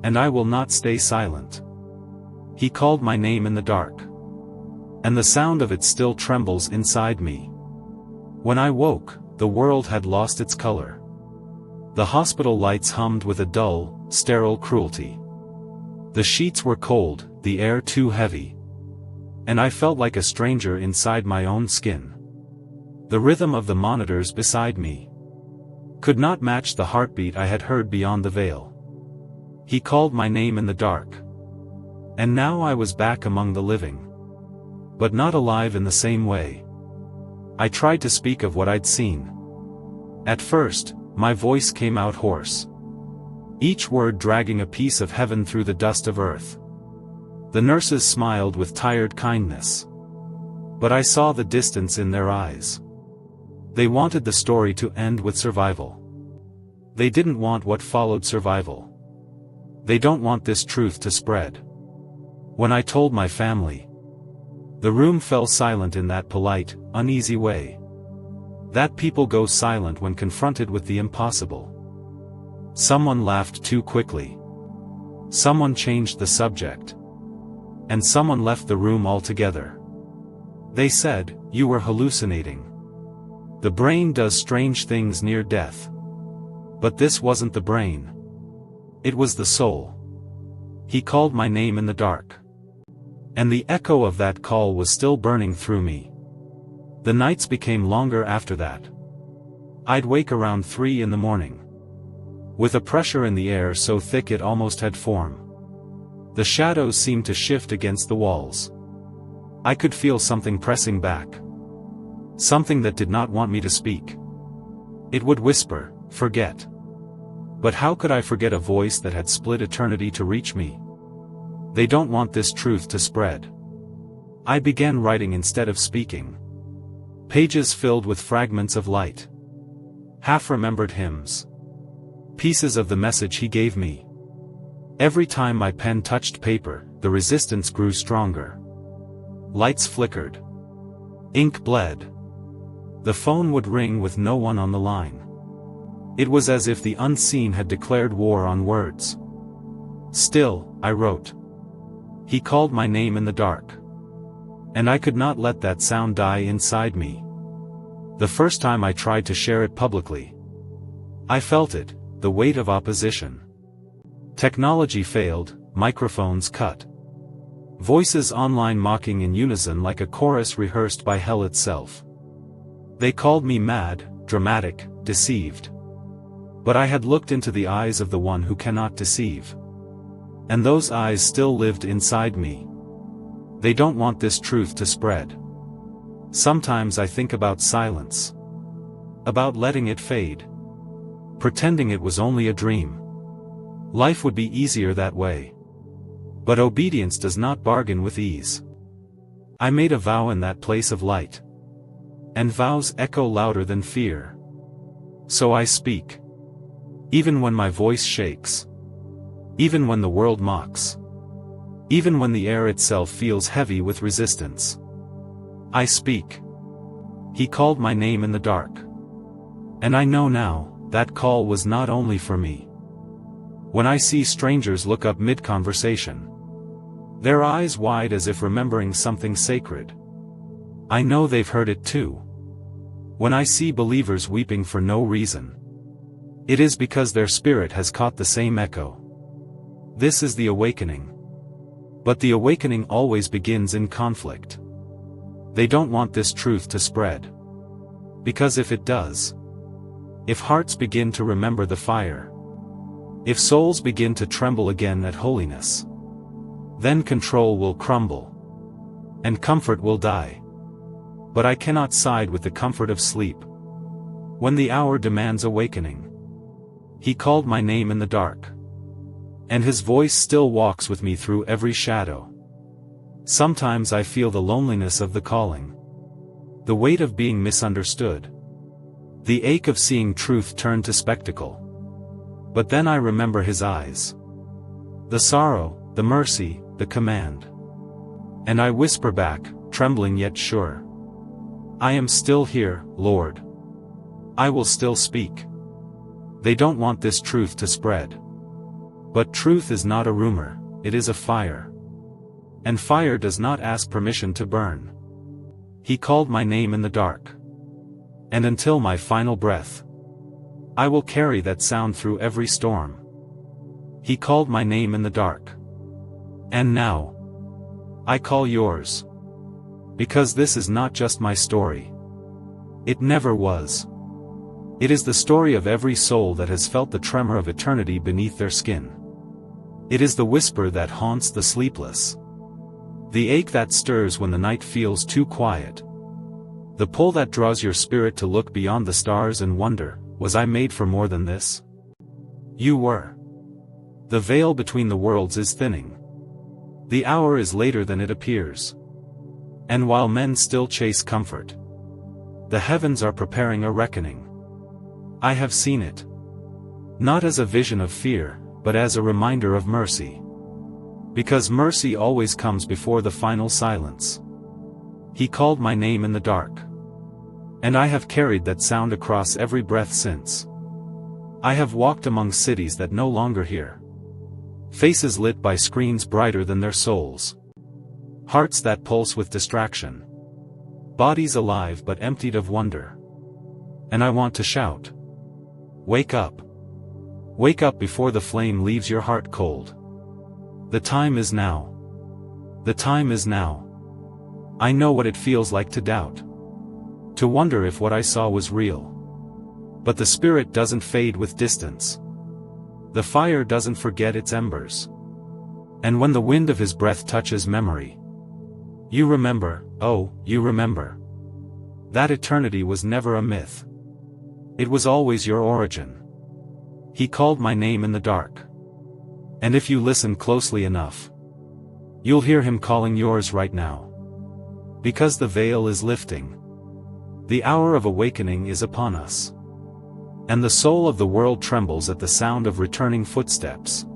And I will not stay silent. He called my name in the dark. And the sound of it still trembles inside me. When I woke, the world had lost its color. The hospital lights hummed with a dull, sterile cruelty. The sheets were cold, the air too heavy. And I felt like a stranger inside my own skin. The rhythm of the monitors beside me could not match the heartbeat I had heard beyond the veil. He called my name in the dark. And now I was back among the living. But not alive in the same way. I tried to speak of what I'd seen. At first, my voice came out hoarse. Each word dragging a piece of heaven through the dust of earth. The nurses smiled with tired kindness. But I saw the distance in their eyes. They wanted the story to end with survival. They didn't want what followed survival. They don't want this truth to spread. When I told my family, the room fell silent in that polite, uneasy way. That people go silent when confronted with the impossible. Someone laughed too quickly. Someone changed the subject. And someone left the room altogether. They said, "You were hallucinating. The brain does strange things near death." But this wasn't the brain. It was the soul. He called my name in the dark. And the echo of that call was still burning through me. The nights became longer after that. I'd wake around 3 in the morning. With a pressure in the air so thick it almost had form. The shadows seemed to shift against the walls. I could feel something pressing back. Something that did not want me to speak. It would whisper, "Forget." But how could I forget a voice that had split eternity to reach me? They don't want this truth to spread. I began writing instead of speaking. Pages filled with fragments of light. Half-remembered hymns. Pieces of the message he gave me. Every time my pen touched paper, the resistance grew stronger. Lights flickered. Ink bled. The phone would ring with no one on the line. It was as if the unseen had declared war on words. Still, I wrote. He called my name in the dark. And I could not let that sound die inside me. The first time I tried to share it publicly, I felt it, the weight of opposition. Technology failed, microphones cut. Voices online mocking in unison like a chorus rehearsed by hell itself. They called me mad, dramatic, deceived. But I had looked into the eyes of the one who cannot deceive. And those eyes still lived inside me. They don't want this truth to spread. Sometimes I think about silence. About letting it fade. Pretending it was only a dream. Life would be easier that way. But obedience does not bargain with ease. I made a vow in that place of light. And vows echo louder than fear. So I speak. Even when my voice shakes. Even when the world mocks. Even when the air itself feels heavy with resistance. I speak. He called my name in the dark. And I know now, that call was not only for me. When I see strangers look up mid-conversation, their eyes wide as if remembering something sacred, I know they've heard it too. When I see believers weeping for no reason, it is because their spirit has caught the same echo. This is the awakening. But the awakening always begins in conflict. They don't want this truth to spread. Because if it does, if hearts begin to remember the fire, if souls begin to tremble again at holiness, then control will crumble. And comfort will die. But I cannot side with the comfort of sleep. When the hour demands awakening, he called my name in the dark. And his voice still walks with me through every shadow. Sometimes I feel the loneliness of the calling. The weight of being misunderstood. The ache of seeing truth turn to spectacle. But then I remember his eyes. The sorrow, the mercy, the command. And I whisper back, trembling yet sure. I am still here, Lord. I will still speak. They don't want this truth to spread. But truth is not a rumor, it is a fire. And fire does not ask permission to burn. He called my name in the dark. And until my final breath, I will carry that sound through every storm. He called my name in the dark. And now, I call yours. Because this is not just my story. It never was. It is the story of every soul that has felt the tremor of eternity beneath their skin. It is the whisper that haunts the sleepless. The ache that stirs when the night feels too quiet. The pull that draws your spirit to look beyond the stars and wonder, was I made for more than this? You were. The veil between the worlds is thinning. The hour is later than it appears. And while men still chase comfort, the heavens are preparing a reckoning. I have seen it. Not as a vision of fear, but as a reminder of mercy. Because mercy always comes before the final silence. He called my name in the dark. And I have carried that sound across every breath since. I have walked among cities that no longer hear. Faces lit by screens brighter than their souls. Hearts that pulse with distraction. Bodies alive but emptied of wonder. And I want to shout. Wake up. Wake up before the flame leaves your heart cold. The time is now. The time is now. I know what it feels like to doubt. To wonder if what I saw was real. But the spirit doesn't fade with distance. The fire doesn't forget its embers. And when the wind of his breath touches memory, you remember, oh, you remember. That eternity was never a myth. It was always your origin. He called my name in the dark. And if you listen closely enough, you'll hear him calling yours right now. Because the veil is lifting. The hour of awakening is upon us. And the soul of the world trembles at the sound of returning footsteps.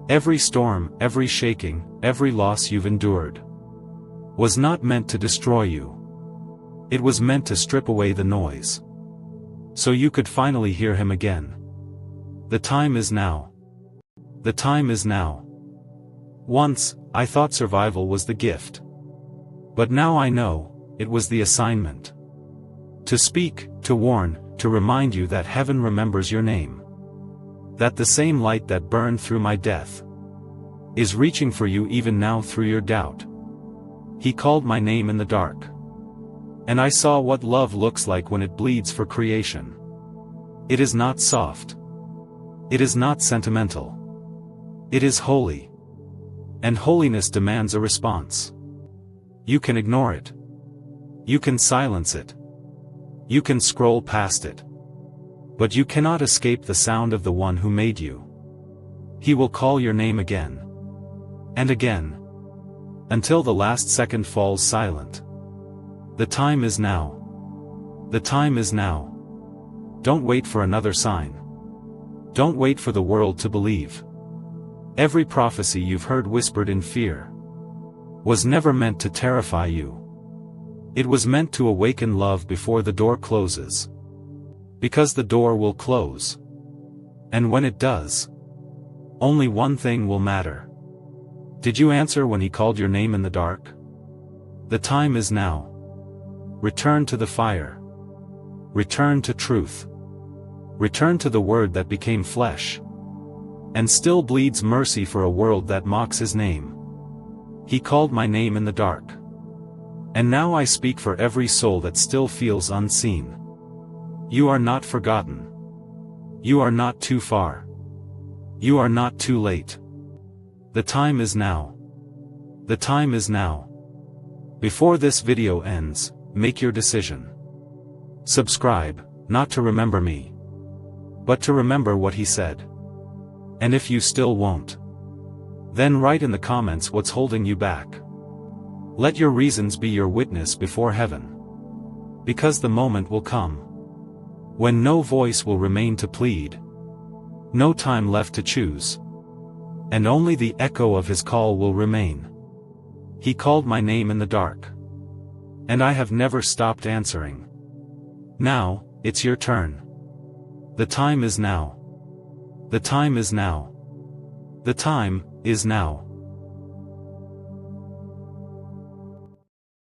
Every storm, every shaking, every loss you've endured was not meant to destroy you. It was meant to strip away the noise. So you could finally hear him again. The time is now. The time is now. Once, I thought survival was the gift. But now I know, it was the assignment. To speak, to warn, to remind you that heaven remembers your name. That the same light that burned through my death is reaching for you even now through your doubt. He called my name in the dark. And I saw what love looks like when it bleeds for creation. It is not soft. It is not sentimental. It is holy. And holiness demands a response. You can ignore it. You can silence it. You can scroll past it. But you cannot escape the sound of the one who made you. He will call your name again. And again. Until the last second falls silent. The time is now. The time is now. Don't wait for another sign. Don't wait for the world to believe. Every prophecy you've heard whispered in fear was never meant to terrify you. It was meant to awaken love before the door closes. Because the door will close. And when it does, only one thing will matter. Did you answer when he called your name in the dark? The time is now. Return to the fire. Return to truth. Return to the word that became flesh. And still bleeds mercy for a world that mocks his name. He called my name in the dark. And now I speak for every soul that still feels unseen. You are not forgotten. You are not too far. You are not too late. The time is now. The time is now. Before this video ends, make your decision. Subscribe, not to remember me, but to remember what he said. And if you still won't, then write in the comments what's holding you back. Let your reasons be your witness before heaven. Because the moment will come when no voice will remain to plead, no time left to choose, and only the echo of his call will remain. He called my name in the dark. And I have never stopped answering. Now, it's your turn. The time is now. The time is now. The time is now.